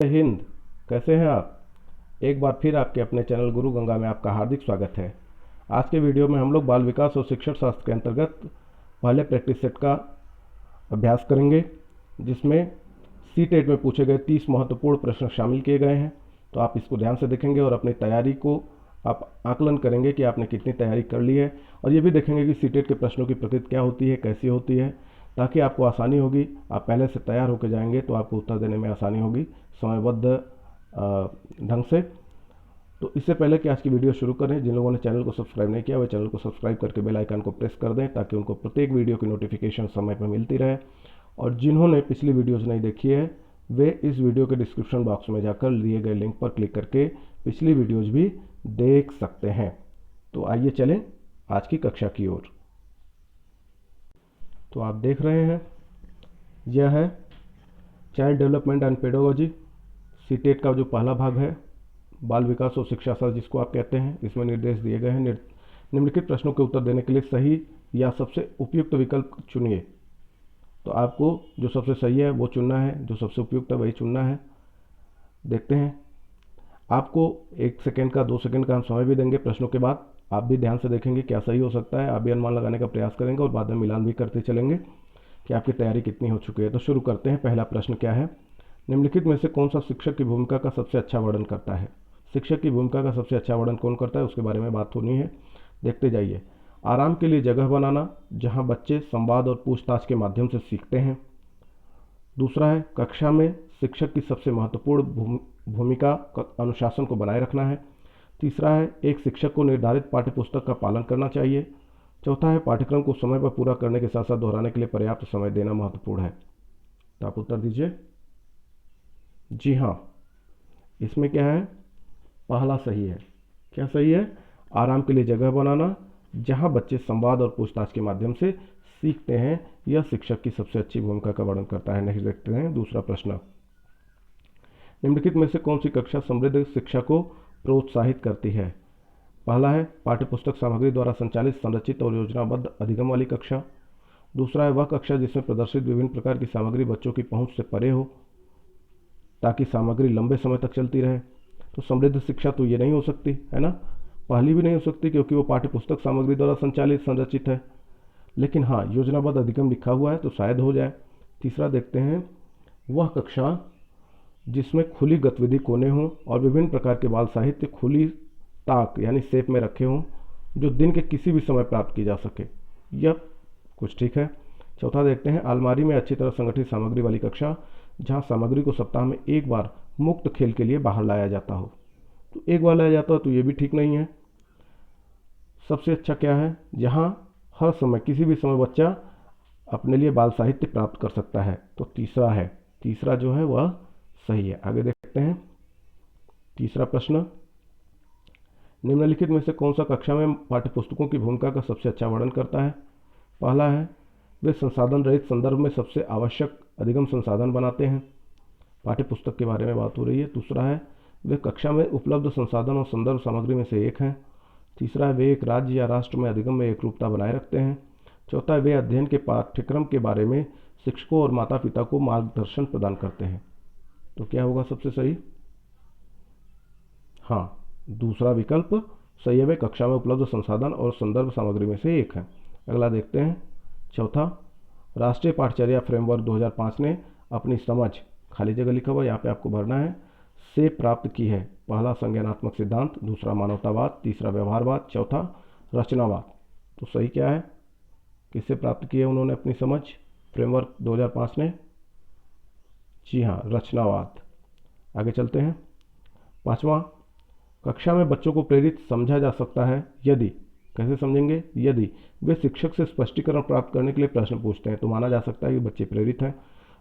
जय हिंद। कैसे हैं आप? एक बार फिर आपके अपने चैनल गुरु गंगा में आपका हार्दिक स्वागत है। आज के वीडियो में हम लोग बाल विकास और शिक्षण शास्त्र के अंतर्गत पहले प्रैक्टिस सेट का अभ्यास करेंगे, जिसमें सी-टेट में पूछे गए 30 महत्वपूर्ण प्रश्न शामिल किए गए हैं। तो आप इसको ध्यान से देखेंगे और अपनी तैयारी को आप आकलन करेंगे कि आपने कितनी तैयारी कर ली है, और ये भी देखेंगे कि सी-टेट के प्रश्नों की प्रकृति क्या होती है, कैसी होती है, ताकि आपको आसानी होगी। आप पहले से तैयार होकर जाएंगे तो आपको उत्तर देने में आसानी होगी समयबद्ध ढंग से। तो इससे पहले कि आज की वीडियो शुरू करें, जिन लोगों ने चैनल को सब्सक्राइब नहीं किया वे चैनल को सब्सक्राइब करके बेल आइकन को प्रेस कर दें, ताकि उनको प्रत्येक वीडियो की नोटिफिकेशन समय पर मिलती रहे। और जिन्होंने पिछली वीडियोज़ नहीं देखी है वे इस वीडियो के डिस्क्रिप्शन बॉक्स में जाकर दिए गए लिंक पर क्लिक करके पिछली वीडियोज़ भी देख सकते हैं। तो आइए चलें आज की कक्षा की ओर। तो आप देख रहे हैं, यह है child development and pedagogy, CTET का जो पहला भाग है, बाल विकास और शिक्षा शास्त्र जिसको आप कहते हैं। इसमें निर्देश दिए गए हैं। निम्नलिखित प्रश्नों के उत्तर देने के लिए सही या सबसे उपयुक्त विकल्प चुनिए। तो आपको जो सबसे सही है वो चुनना है, जो सबसे उपयुक्त है वही चुनना है। देखते हैं, आपको 1 सेकेंड का 2 सेकेंड का हम समय भी देंगे प्रश्नों के बाद। आप भी ध्यान से देखेंगे क्या सही हो सकता है, आप भी अनुमान लगाने का प्रयास करेंगे और बाद में मिलान भी करते चलेंगे कि आपकी तैयारी कितनी हो चुकी है। तो शुरू करते हैं। पहला प्रश्न क्या है? निम्नलिखित में से कौन सा शिक्षक की भूमिका का सबसे अच्छा वर्णन करता है? शिक्षक की भूमिका का सबसे अच्छा वर्णन कौन करता है, उसके बारे में बात होनी है। देखते जाइए। आराम के लिए जगह बनाना, जहां बच्चे संवाद और पूछताछ के माध्यम से सीखते हैं। दूसरा है, कक्षा में शिक्षक की सबसे महत्वपूर्ण भूमिका अनुशासन को बनाए रखना है। तीसरा है, एक शिक्षक को निर्धारित पाठ्यपुस्तक का पालन करना चाहिए। चौथा है, पाठ्यक्रम को समय पर पूरा करने के साथ साथ दोहराने के लिए पर्याप्त समय देना महत्वपूर्ण है। तो आप उत्तर दीजिए। जी हाँ, इसमें क्या है? पहला सही है। क्या सही है? आराम के लिए जगह बनाना, जहां बच्चे संवाद और पूछताछ के माध्यम से सीखते हैं, यह शिक्षक की सबसे अच्छी भूमिका का वर्णन करता है। नेक्स्ट देखते हैं दूसरा प्रश्न। निम्नलिखित में से कौन सी कक्षा समृद्ध शिक्षा को प्रोत्साहित करती है? पहला है, पाठ्यपुस्तक सामग्री द्वारा संचालित संरचित और योजनाबद्ध अधिगम वाली कक्षा। दूसरा है, वह कक्षा जिसमें प्रदर्शित विभिन्न प्रकार की सामग्री बच्चों की पहुंच से परे हो, ताकि सामग्री लंबे समय तक चलती रहे। तो समृद्ध शिक्षा तो ये नहीं हो सकती है ना, पहली भी नहीं हो सकती, क्योंकि वो पाठ्यपुस्तक सामग्री द्वारा संचालित संरचित है। लेकिन हाँ, योजनाबद्ध अधिगम लिखा हुआ है तो शायद हो जाए। तीसरा देखते हैं, वह कक्षा जिसमें खुली गतिविधि कोने हों और विभिन्न प्रकार के बाल साहित्य खुली ताक यानी शेप में रखे हों, जो दिन के किसी भी समय प्राप्त की जा सके। यह कुछ ठीक है। चौथा देखते हैं, अलमारी में अच्छी तरह संगठित सामग्री वाली कक्षा, जहां सामग्री को सप्ताह में एक बार मुक्त खेल के लिए बाहर लाया जाता हो। तो एक बार लाया जाता हो तो ये भी ठीक नहीं है। सबसे अच्छा क्या है? जहां हर समय किसी भी समय बच्चा अपने लिए बाल साहित्य प्राप्त कर सकता है। तो तीसरा है, तीसरा जो है वह सही है। आगे देखते हैं तीसरा प्रश्न। निम्नलिखित में से कौन सा कक्षा में पाठ्यपुस्तकों की भूमिका का सबसे अच्छा वर्णन करता है? पहला है, वे संसाधन रहित संदर्भ में सबसे आवश्यक अधिगम संसाधन बनाते हैं। पाठ्यपुस्तक के बारे में बात हो रही है। दूसरा है, वे कक्षा में उपलब्ध संसाधन और संदर्भ सामग्री में से एक हैं। तीसरा है, वे एक राज्य या राष्ट्र में अधिगम में एकरूपता बनाए रखते हैं। चौथा है, वे अध्ययन के पाठ्यक्रम के बारे में शिक्षकों और माता पिता को मार्गदर्शन प्रदान करते हैं। तो क्या होगा सबसे सही? हाँ, दूसरा विकल्प सही है, वे कक्षा में उपलब्ध संसाधन और संदर्भ सामग्री में से एक है। अगला देखते हैं चौथा, राष्ट्रीय पाठचर्या फ्रेमवर्क 2005 ने अपनी समझ, खाली जगह लिखा हुआ यहाँ पे आपको भरना है, से प्राप्त की है। पहला संज्ञानात्मक सिद्धांत, दूसरा मानवतावाद, तीसरा व्यवहारवाद, चौथा रचनावाद। तो सही क्या है? किससे प्राप्त की है उन्होंने अपनी समझ फ्रेमवर्क 2005 ने? जी हाँ, रचनावाद। आगे चलते हैं। पांचवा, कक्षा में बच्चों को प्रेरित समझा जा सकता है यदि, कैसे समझेंगे? यदि वे शिक्षक से स्पष्टीकरण प्राप्त करने के लिए प्रश्न पूछते हैं तो माना जा सकता है कि बच्चे प्रेरित हैं।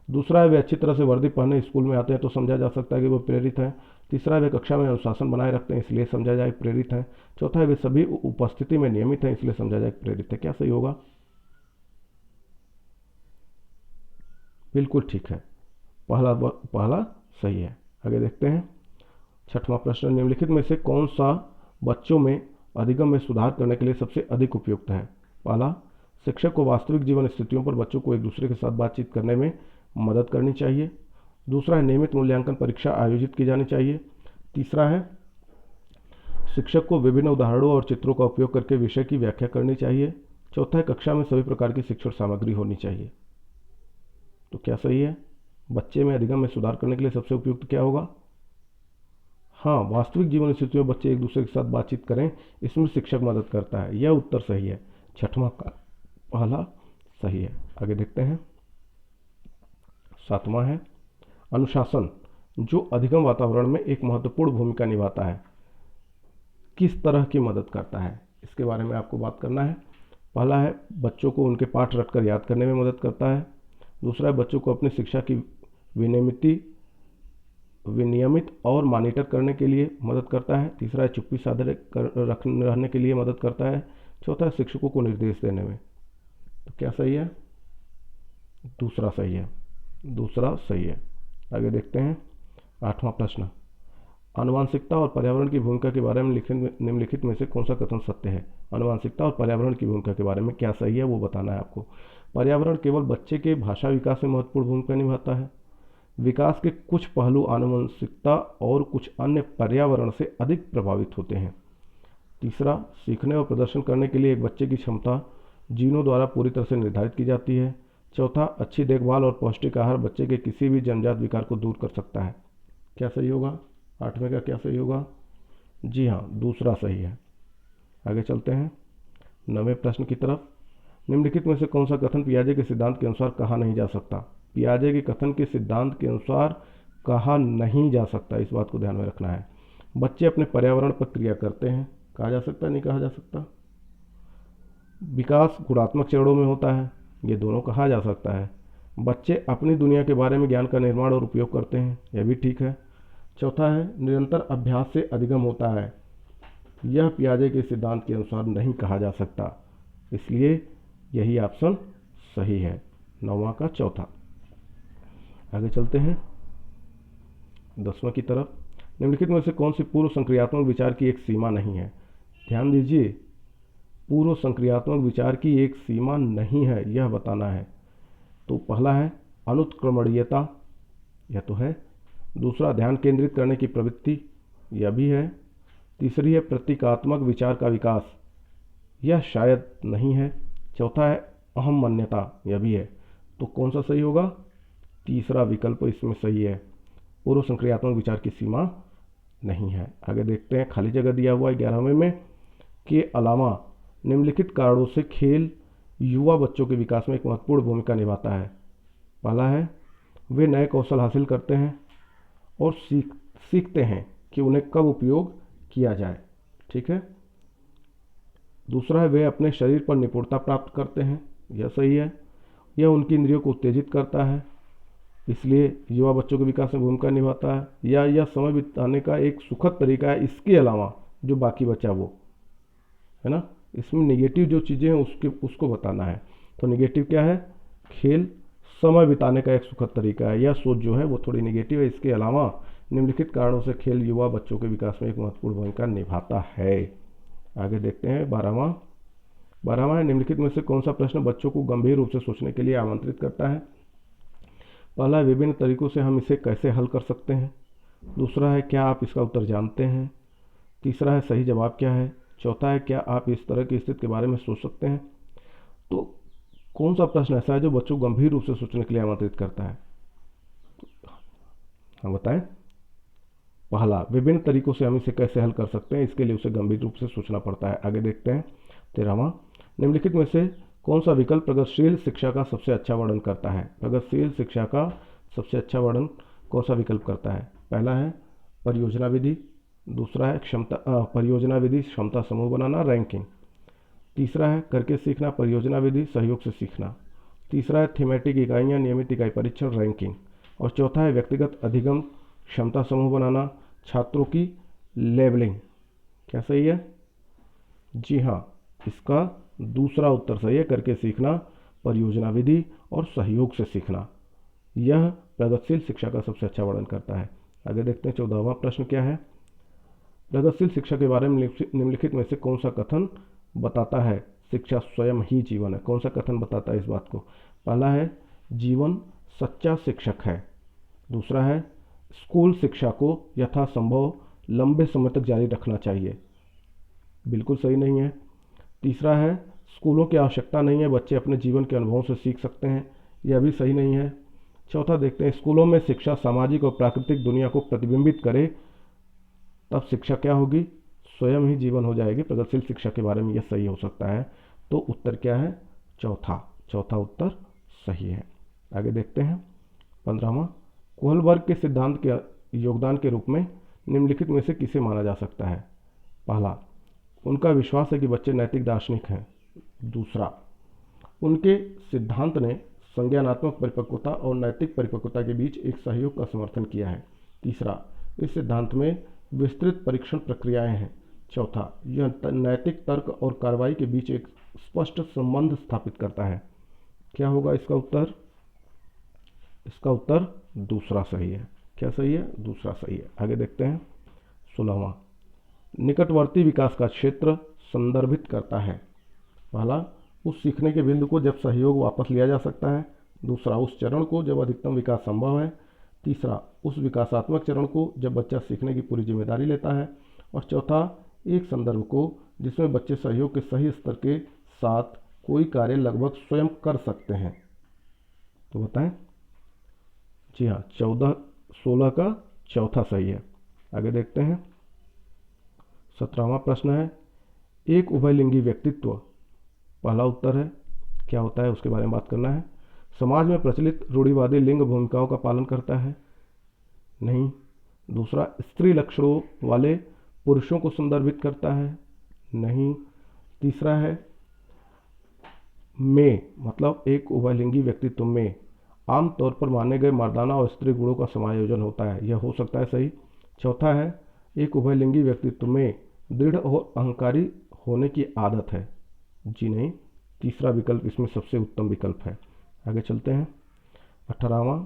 दूसरा है, वे अच्छी तरह से वर्दी पहने स्कूल में आते हैं तो समझा जा सकता है कि वो प्रेरित हैं। तीसरा है, वे कक्षा में अनुशासन बनाए रखते हैं इसलिए समझा जाए प्रेरित हैं। चौथा है, वे सभी उपस्थिति में नियमित हैं इसलिए समझा जाए प्रेरित है। क्या सही होगा? बिल्कुल ठीक है, पहला सही है। आगे देखते हैं छठवां प्रश्न। निम्नलिखित में से कौन सा बच्चों में अधिगम में सुधार करने के लिए सबसे अधिक उपयुक्त है? पहला, शिक्षक को वास्तविक जीवन स्थितियों पर बच्चों को एक दूसरे के साथ बातचीत करने में मदद करनी चाहिए। दूसरा है नियमित मूल्यांकन परीक्षा आयोजित की जानी चाहिए। तीसरा है शिक्षक को विभिन्न उदाहरणों और चित्रों का उपयोग करके विषय की व्याख्या करनी चाहिए। चौथा है कक्षा में सभी प्रकार की शिक्षण सामग्री होनी चाहिए। तो क्या सही है? बच्चे में अधिगम में सुधार करने के लिए सबसे उपयुक्त क्या होगा? हाँ, वास्तविक जीवन स्थितियों में बच्चे एक दूसरे के साथ बातचीत करें, इसमें शिक्षक मदद करता है। यह उत्तर सही है। छठवां का पहला सही है। आगे देखते हैं। सातवां है अनुशासन, जो अधिगम वातावरण में एक महत्वपूर्ण भूमिका निभाता है, किस तरह की मदद करता है, इसके बारे में आपको बात करना है। पहला है बच्चों को उनके पाठ रटकर याद करने में मदद करता है। दूसरा है बच्चों को अपनी शिक्षा की विनियमित और मॉनिटर करने के लिए मदद करता है। तीसरा है चुप्पी साधे रहने के लिए मदद करता है। चौथा है शिक्षकों को निर्देश देने में। तो क्या सही है? दूसरा सही है। दूसरा सही है। आगे देखते हैं। आठवां प्रश्न, आनुवांशिकता और पर्यावरण की भूमिका के बारे में निम्नलिखित में से कौन सा कथन सत्य है? आनुवांशिकता और पर्यावरण की भूमिका के बारे में क्या सही है वो बताना है आपको। पर्यावरण केवल बच्चे के भाषा विकास में महत्वपूर्ण भूमिका निभाता है। विकास के कुछ पहलू आनुवंशिकता और कुछ अन्य पर्यावरण से अधिक प्रभावित होते हैं। तीसरा, सीखने और प्रदर्शन करने के लिए एक बच्चे की क्षमता जीनों द्वारा पूरी तरह से निर्धारित की जाती है। चौथा, अच्छी देखभाल और पौष्टिक आहार बच्चे के किसी भी जन्मजात विकार को दूर कर सकता है। क्या सही होगा? आठवें का क्या सही होगा? जी हाँ, दूसरा सही है। आगे चलते हैं 9वें प्रश्न की तरफ। निम्नलिखित में से कौन सा कथन पियाजे के सिद्धांत के अनुसार कहा नहीं जा सकता? पियाजे के कथन के सिद्धांत के अनुसार कहा नहीं जा सकता, इस बात को ध्यान में रखना है। बच्चे अपने पर्यावरण पर क्रिया करते हैं, कहा जा सकता नहीं कहा जा सकता। विकास गुणात्मक चरणों में होता है, ये दोनों कहा जा सकता है। बच्चे अपनी दुनिया के बारे में ज्ञान का निर्माण और उपयोग करते हैं, यह भी ठीक है। चौथा है निरंतर अभ्यास से अधिगम होता है, यह पियाजे के सिद्धांत के अनुसार नहीं कहा जा सकता, इसलिए यही ऑप्शन सही है। 9वां का चौथा। आगे चलते हैं 10वां की तरफ। निम्नलिखित में से कौन सी पूर्व संक्रियात्मक विचार की एक सीमा नहीं है? ध्यान दीजिए, पूर्व संक्रियात्मक विचार की एक सीमा नहीं है, यह बताना है। तो पहला है अनुत्क्रमणीयता, यह तो है। दूसरा, ध्यान केंद्रित करने की प्रवृत्ति, यह भी है। तीसरी है प्रतीकात्मक विचार का विकास, यह शायद नहीं है। चौथा है अहम मान्यता, यह भी है। तो कौन सा सही होगा? तीसरा विकल्प इसमें सही है। पूर्व संक्रियात्मक विचार की सीमा नहीं है। आगे देखते हैं। खाली जगह दिया हुआ है 11वें में, के अलावा निम्नलिखित कारणों से खेल युवा बच्चों के विकास में एक महत्वपूर्ण भूमिका निभाता है। पहला है वे नए कौशल हासिल करते हैं और सीखते हैं कि उन्हें कब उपयोग किया जाए, ठीक है। दूसरा है वे अपने शरीर पर निपुणता प्राप्त करते हैं, यह सही है। यह उनकी इंद्रियों को उत्तेजित करता है, इसलिए युवा बच्चों के विकास में भूमिका निभाता है। या यह समय बिताने का एक सुखद तरीका है, इसके अलावा जो बाकी बचा वो है ना। इसमें निगेटिव जो चीज़ें हैं उसको बताना है। तो निगेटिव क्या है? खेल समय बिताने का एक सुखद तरीका है, यह सोच जो है वो थोड़ी निगेटिव है। इसके अलावा निम्नलिखित कारणों से खेल युवा बच्चों के विकास में एक महत्वपूर्ण भूमिका निभाता है। आगे देखते हैं 12वां है निम्नलिखित में से कौन सा प्रश्न बच्चों को गंभीर रूप से सोचने के लिए आमंत्रित करता है? पहला, विभिन्न तरीकों से हम इसे कैसे हल कर सकते हैं। दूसरा है क्या आप इसका उत्तर जानते हैं। तीसरा है सही जवाब क्या है। चौथा है क्या आप इस तरह की स्थिति के बारे में सोच सकते हैं। तो कौन सा प्रश्न ऐसा है जो बच्चों को गंभीर रूप से सोचने के लिए आमंत्रित करता है? हम बताएं। पहला, विभिन्न तरीकों से हम इसे कैसे हल कर सकते हैं, इसके लिए उसे गंभीर रूप से सोचना पड़ता है। आगे देखते हैं 13वां, निम्नलिखित में से कौन सा विकल्प प्रगतिशील शिक्षा का सबसे अच्छा वर्णन करता है। प्रगतिशील शिक्षा का सबसे अच्छा वर्णन कौन सा विकल्प करता है? पहला है परियोजना विधि। दूसरा है परियोजना विधि क्षमता समूह बनाना, रैंकिंग। तीसरा है करके सीखना, परियोजना विधि सहयोग से सीखना। तीसरा है थीमेटिक इकाइयाँ, नियमित इकाई परीक्षण, रैंकिंग। और चौथा है व्यक्तिगत अधिगम, क्षमता समूह बनाना, छात्रों की लेबलिंग। क्या सही है? जी हाँ, इसका दूसरा उत्तर सही है, करके सीखना, परियोजना विधि और सहयोग से सीखना। यह प्रगतिशील शिक्षा का सबसे अच्छा वर्णन करता है। आगे देखते हैं 14वां प्रश्न क्या है। प्रगतिशील शिक्षा के बारे में निम्नलिखित में से कौन सा कथन बताता है शिक्षा स्वयं ही जीवन है। कौन सा कथन बताता है इस बात को? पहला है जीवन सच्चा शिक्षक है। दूसरा है स्कूल शिक्षा को यथासंभव लंबे समय तक जारी रखना चाहिए, बिल्कुल सही नहीं है। तीसरा है स्कूलों की आवश्यकता नहीं है, बच्चे अपने जीवन के अनुभवों से सीख सकते हैं, यह भी सही नहीं है। चौथा देखते हैं स्कूलों में शिक्षा सामाजिक और प्राकृतिक दुनिया को प्रतिबिंबित करे, तब शिक्षा क्या होगी, स्वयं ही जीवन हो जाएगी। प्रगतिशील शिक्षा के बारे में यह सही हो सकता है। तो उत्तर क्या है, चौथा उत्तर सही है। आगे देखते हैं 15वां, कोहलबर्ग के सिद्धांत के योगदान के रूप में निम्नलिखित में से किसे माना जा सकता है। पहला, उनका विश्वास है कि बच्चे नैतिक दार्शनिक हैं। दूसरा, उनके सिद्धांत ने संज्ञानात्मक परिपक्वता और नैतिक परिपक्वता के बीच एक सहयोग का समर्थन किया है। तीसरा, इस सिद्धांत में विस्तृत परीक्षण प्रक्रियाएं हैं। चौथा, यह नैतिक तर्क और कार्रवाई के बीच एक स्पष्ट संबंध स्थापित करता है। क्या होगा इसका उत्तर, इसका उत्तर दूसरा सही है। क्या सही है, दूसरा सही है। आगे देखते हैं 16वां, निकटवर्ती विकास का क्षेत्र संदर्भित करता है। पहला, उस सीखने के बिंदु को जब सहयोग वापस लिया जा सकता है। दूसरा, उस चरण को जब अधिकतम विकास संभव है। तीसरा, उस विकासात्मक चरण को जब बच्चा सीखने की पूरी जिम्मेदारी लेता है। और चौथा, एक संदर्भ को जिसमें बच्चे सहयोग के सही स्तर के साथ कोई कार्य लगभग स्वयं कर सकते हैं। तो बताएं। जी हाँ, 16 का चौथा सही है। आगे देखते हैं 17वां प्रश्न है, एक उभयलिंगी व्यक्तित्व। पहला उत्तर है, क्या होता है उसके बारे में बात करना है। समाज में प्रचलित रूढ़िवादी लिंग भूमिकाओं का पालन करता है, नहीं। दूसरा, स्त्री लक्षणों वाले पुरुषों को संदर्भित करता है, नहीं। तीसरा है में, मतलब एक उभयलिंगी व्यक्तित्व में आमतौर पर माने गए मर्दाना और स्त्री गुणों का समायोजन होता है, यह हो सकता है सही। चौथा है एक उभयलिंगी व्यक्तित्व में दृढ़ और अहंकारी होने की आदत है, जी नहीं। तीसरा विकल्प इसमें सबसे उत्तम विकल्प है। आगे चलते हैं 18वां,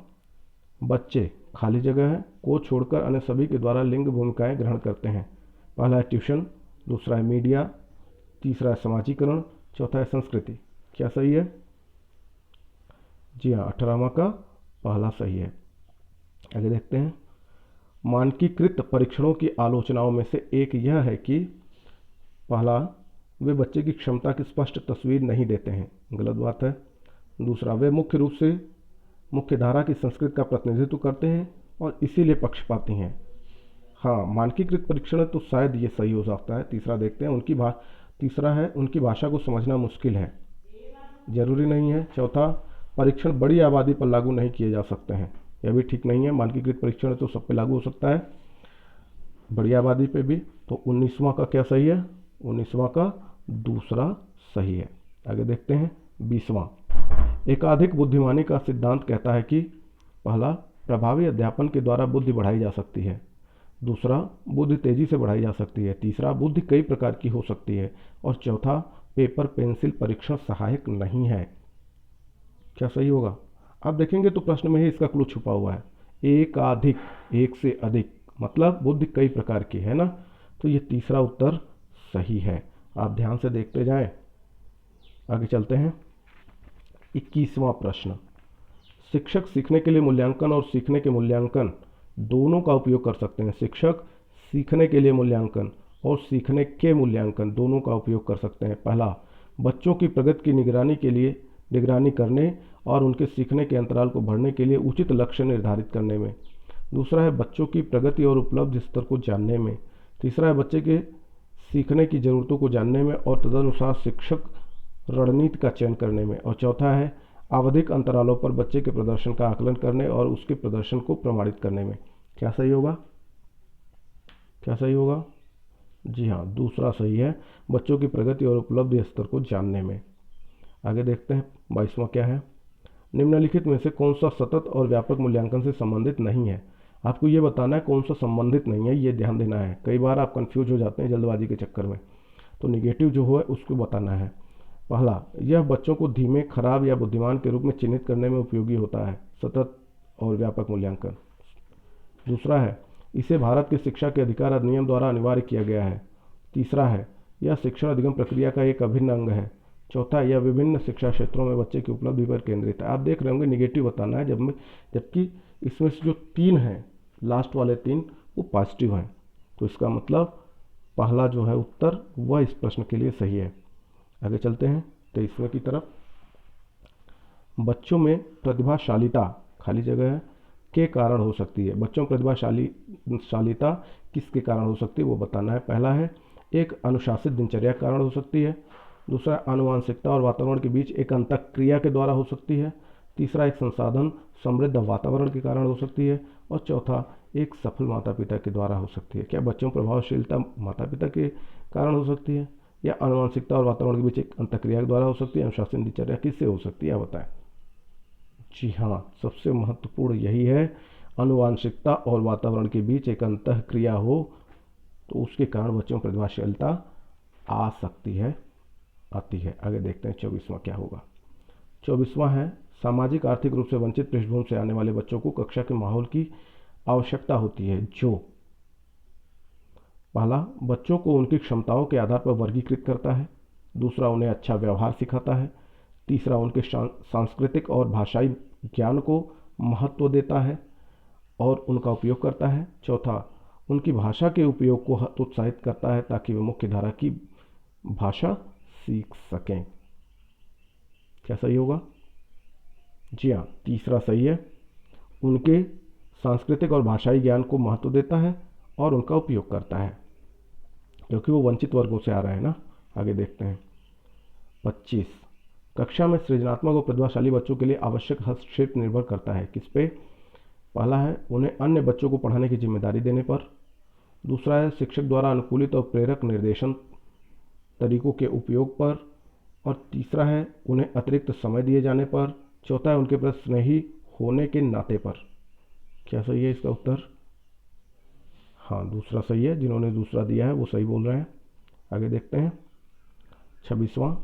बच्चे खाली जगह है को छोड़कर अन्य सभी के द्वारा लिंग भूमिकाएं ग्रहण करते हैं। पहला है ट्यूशन, दूसरा है मीडिया, तीसरा है समाजीकरण, चौथा है संस्कृति। क्या सही है, जी हाँ, 18वां का पहला सही है। आगे देखते हैं, मानकीकृत परीक्षणों की आलोचनाओं में से एक यह है कि पहला, वे बच्चे की क्षमता की स्पष्ट तस्वीर नहीं देते हैं, गलत बात है। दूसरा, वे मुख्य रूप से मुख्यधारा की संस्कृति का प्रतिनिधित्व करते हैं और इसीलिए पक्षपाती हैं। हाँ, मानकीकृत परीक्षण तो शायद ये सही हो सकता है। तीसरा देखते हैं, तीसरा है उनकी भाषा को समझना मुश्किल है, जरूरी नहीं है। चौथा, परीक्षण बड़ी आबादी पर लागू नहीं किए जा सकते हैं, यह भी ठीक नहीं है। मानकीकृत परीक्षण तो सब पे लागू हो सकता है, बड़ी आबादी पे भी। तो 19वां का क्या सही है, 19वां का दूसरा सही है। आगे देखते हैं 20वां, एकाधिक बुद्धिमानी का सिद्धांत कहता है कि पहला, प्रभावी अध्यापन के द्वारा बुद्धि बढ़ाई जा सकती है। दूसरा, बुद्धि तेजी से बढ़ाई जा सकती है। तीसरा, बुद्धि कई प्रकार की हो सकती है। और चौथा, पेपर पेंसिल परीक्षण सहायक नहीं है। क्या सही होगा, आप देखेंगे तो प्रश्न में ही इसका क्लू छुपा हुआ है। एकाधिक, एक से अधिक, मतलब बुद्धि कई प्रकार की है ना, तो ये तीसरा उत्तर सही है। आप ध्यान से देखते जाएं। आगे चलते हैं 21वां प्रश्न, शिक्षक सीखने के लिए मूल्यांकन और सीखने के मूल्यांकन दोनों का उपयोग कर सकते हैं। शिक्षक सीखने के लिए मूल्यांकन और सीखने के मूल्यांकन दोनों का उपयोग कर सकते हैं। पहला, बच्चों की प्रगति की निगरानी करने और उनके सीखने के अंतराल को भरने के लिए उचित लक्ष्य निर्धारित करने में। दूसरा है बच्चों की प्रगति और उपलब्ध स्तर को जानने में। तीसरा है बच्चे के सीखने की ज़रूरतों को जानने में और तदनुसार शिक्षक रणनीति का चयन करने में। और चौथा है आवधिक अंतरालों पर बच्चे के प्रदर्शन का आकलन करने और उसके प्रदर्शन को प्रमाणित करने में। क्या सही होगा, क्या सही होगा, जी हाँ, दूसरा सही है, बच्चों की प्रगति और उपलब्धि स्तर को जानने में। आगे देखते हैं 22वां क्या है, निम्नलिखित में से कौन सा सतत और व्यापक मूल्यांकन से संबंधित नहीं है। आपको ये बताना है कौन सा संबंधित नहीं है, ये ध्यान देना है। कई बार आप कंफ्यूज हो जाते हैं जल्दबाजी के चक्कर में, तो निगेटिव जो है उसको बताना है। पहला, यह बच्चों को धीमे, खराब या बुद्धिमान के रूप में चिन्हित करने में उपयोगी होता है, सतत और व्यापक मूल्यांकन। दूसरा है इसे भारत के शिक्षा के अधिकार अधिनियम द्वारा अनिवार्य किया गया है। तीसरा है यह शिक्षण अधिगम प्रक्रिया का एक अभिन्न अंग है। चौथा, यह विभिन्न शिक्षा क्षेत्रों में बच्चे की उपलब्धि पर केंद्रित है। आप देख रहे होंगे निगेटिव बताना है, जबकि इसमें से जो 3 हैं, लास्ट वाले 3 वो पॉजिटिव हैं। तो इसका मतलब पहला जो है उत्तर वह इस प्रश्न के लिए सही है। आगे चलते हैं 23वें की तरफ। बच्चों में प्रतिभाशालीता, खाली जगह है, के कारण हो सकती है। बच्चों में प्रतिभाशालीता किसके कारण हो सकती है वो बताना है। पहला है एक अनुशासित दिनचर्या के कारण हो सकती है। दूसरा आनुवांशिकता और वातावरण के बीच एक अंतःक्रिया के द्वारा हो सकती है। तीसरा एक संसाधन समृद्ध वातावरण के कारण हो सकती है। और चौथा एक सफल माता पिता के द्वारा हो सकती है। क्या बच्चों में प्रभावशीलता माता पिता के कारण हो सकती है या आनुवांशिकता और वातावरण के बीच एक अंतःक्रिया के द्वारा हो सकती है? अनुशासित दिनचर्या किससे हो सकती है आप बताएं। जी हाँ, सबसे महत्वपूर्ण यही है, आनुवांशिकता और वातावरण के बीच एक अंतःक्रिया हो तो उसके कारण बच्चों में प्रतिभाशीलता आ सकती है, आती है। आगे देखते हैं 24वां क्या होगा। 24वां है सामाजिक आर्थिक रूप से वंचित पृष्ठभूमि से आने वाले बच्चों को कक्षा के माहौल की आवश्यकता होती है जो पहला बच्चों को उनकी क्षमताओं के आधार पर वर्गीकृत करता है। दूसरा उन्हें अच्छा व्यवहार सिखाता है। तीसरा उनके सांस्कृतिक और भाषाई ज्ञान को महत्व देता है और उनका उपयोग करता है। चौथा उनकी भाषा के उपयोग को उत्साहित करता है ताकि वे मुख्य धारा की भाषा सीख सकें। क्या सही होगा? जी हाँ, तीसरा सही है, उनके सांस्कृतिक और भाषाई ज्ञान को महत्व देता है और उनका उपयोग करता है, क्योंकि वो वंचित वर्गों से आ रहे हैं ना। आगे देखते हैं 25। कक्षा में सृजनात्मक और प्रतिभाशाली बच्चों के लिए आवश्यक हस्तक्षेप निर्भर करता है किस पे? पहला है उन्हें अन्य बच्चों को पढ़ाने की जिम्मेदारी देने पर। दूसरा है शिक्षक द्वारा अनुकूलित और प्रेरक निर्देशन तरीकों के उपयोग पर। और तीसरा है उन्हें अतिरिक्त समय दिए जाने पर। चौथा है उनके प्रति स्नेही होने के नाते पर। क्या सही है इसका उत्तर? हाँ, दूसरा सही है, जिन्होंने दूसरा दिया है वो सही बोल रहे हैं। आगे देखते हैं 26वां।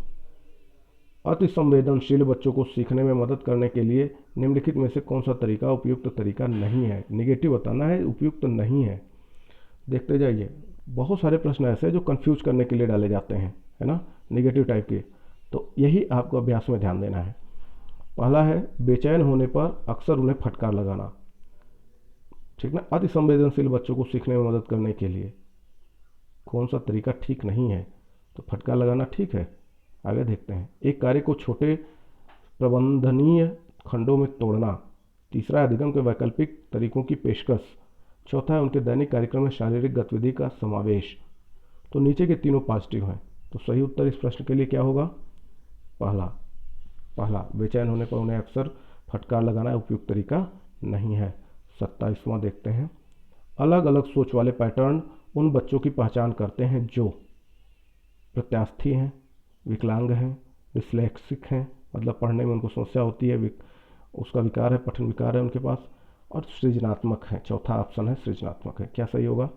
अति संवेदनशील बच्चों को सीखने में मदद करने के लिए निम्नलिखित में से कौन सा तरीका उपयुक्त तरीका नहीं है? नेगेटिव बताना है, उपयुक्त नहीं है। देखते जाइए, बहुत सारे प्रश्न ऐसे हैं जो कंफ्यूज करने के लिए डाले जाते हैं, है ना, नेगेटिव टाइप के। तो यही आपको अभ्यास में ध्यान देना है। पहला है बेचैन होने पर अक्सर उन्हें फटकार लगाना, ठीक ना। अति संवेदनशील बच्चों को सीखने में मदद करने के लिए कौन सा तरीका ठीक नहीं है? तो फटकार लगाना ठीक है। आगे देखते हैं, एक कार्य को छोटे प्रबंधनीय खंडों में तोड़ना। तीसरा है अधिगम के वैकल्पिक तरीकों की पेशकश। चौथा है उनके दैनिक कार्यक्रम में शारीरिक गतिविधि का समावेश। तो नीचे के तीनों पॉजिटिव हैं, तो सही उत्तर इस प्रश्न के लिए क्या होगा? पहला बेचैन होने पर उन्हें अक्सर फटकार लगाना उपयुक्त तरीका नहीं है। 27वां देखते हैं, अलग अलग सोच वाले पैटर्न उन बच्चों की पहचान करते हैं जो प्रत्यास्थी हैं, विकलांग हैं, डिस्लेक्सिक हैं, मतलब पढ़ने में उनको समस्या होती है, उसका विकार है, पठन विकार है उनके पास, और सृजनात्मक है। चौथा ऑप्शन है सृजनात्मक है। क्या सही होगा?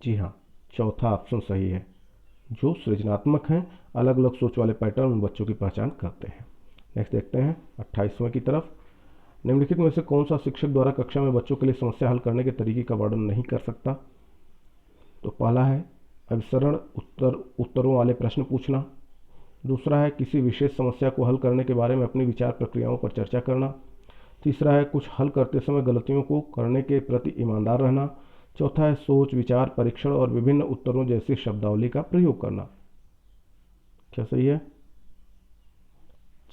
जी हाँ, चौथा ऑप्शन सही है, जो सृजनात्मक हैं, अलग अलग सोच वाले पैटर्न उन बच्चों की पहचान करते हैं। नेक्स्ट देखते हैं 28वें की तरफ। निम्नलिखित में से कौन सा शिक्षक द्वारा कक्षा में बच्चों के लिए समस्या हल करने के तरीके का वर्णन नहीं कर सकता? तो पहला है अभिसरण उत्तरों वाले प्रश्न पूछना। दूसरा है किसी विशेष समस्या को हल करने के बारे में अपनी विचार प्रक्रियाओं पर चर्चा करना। तीसरा है कुछ हल करते समय गलतियों को करने के प्रति ईमानदार रहना। चौथा है सोच, विचार, परीक्षण और विभिन्न उत्तरों जैसी शब्दावली का प्रयोग करना। क्या सही है?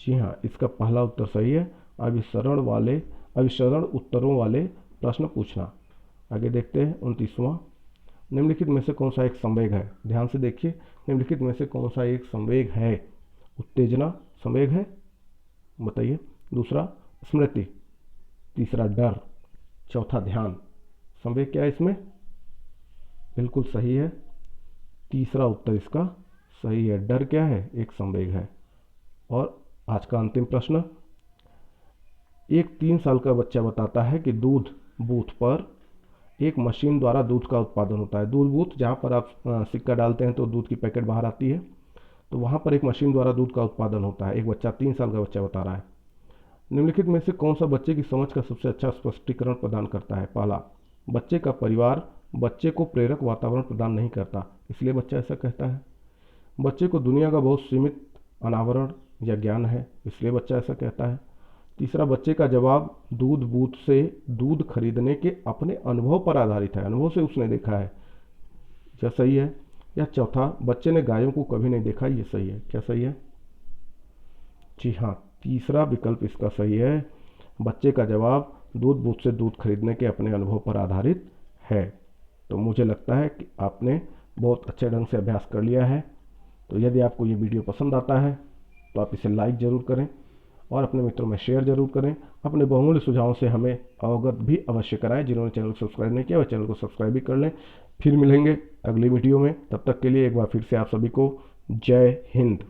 जी हाँ, इसका पहला उत्तर सही है, अभिसरण उत्तरों वाले प्रश्न पूछना। आगे देखते हैं 29वां। निम्नलिखित में से कौन सा एक संवेग है? ध्यान से देखिए, निम्नलिखित में से कौन सा एक संवेग है? उत्तेजना संवेग है, बताइए। दूसरा स्मृति, तीसरा डर, चौथा ध्यान। संवेग क्या है इसमें? बिल्कुल सही है, तीसरा उत्तर इसका सही है। डर क्या है? एक संवेग है। और आज का अंतिम प्रश्न, एक 3 साल का बच्चा बताता है कि दूध बूथ पर एक मशीन द्वारा दूध का उत्पादन होता है। दूध बूथ जहाँ पर आप सिक्का डालते हैं तो दूध की पैकेट बाहर आती है, तो वहाँ पर एक मशीन द्वारा दूध का उत्पादन होता है। एक बच्चा 3 साल का बच्चा बता रहा है, निम्नलिखित में से कौन सा बच्चे की समझ का सबसे अच्छा स्पष्टीकरण प्रदान करता है? पहला, बच्चे का परिवार बच्चे को प्रेरक वातावरण प्रदान नहीं करता, इसलिए बच्चा ऐसा कहता है। बच्चे को दुनिया का बहुत सीमित अनावरण या ज्ञान है, इसलिए बच्चा ऐसा कहता है। तीसरा, बच्चे का जवाब दूध बूथ से दूध खरीदने के अपने अनुभव पर आधारित है, अनुभव से उसने देखा है, क्या सही है? या चौथा, बच्चे ने गायों को कभी नहीं देखा, ये सही है, क्या सही है? जी हाँ, तीसरा विकल्प इसका सही है। बच्चे का जवाब दूध बूथ से दूध खरीदने के अपने अनुभव पर आधारित है। तो मुझे लगता है कि आपने बहुत अच्छे ढंग से अभ्यास कर लिया है। तो यदि आपको ये वीडियो पसंद आता है तो आप इसे लाइक ज़रूर करें और अपने मित्रों में शेयर जरूर करें। अपने बहुमूल्य सुझावों से हमें अवगत भी अवश्य कराएं। जिन्होंने चैनल को सब्सक्राइब नहीं किया वह चैनल को सब्सक्राइब भी कर लें। फिर मिलेंगे अगली वीडियो में, तब तक के लिए एक बार फिर से आप सभी को जय हिंद।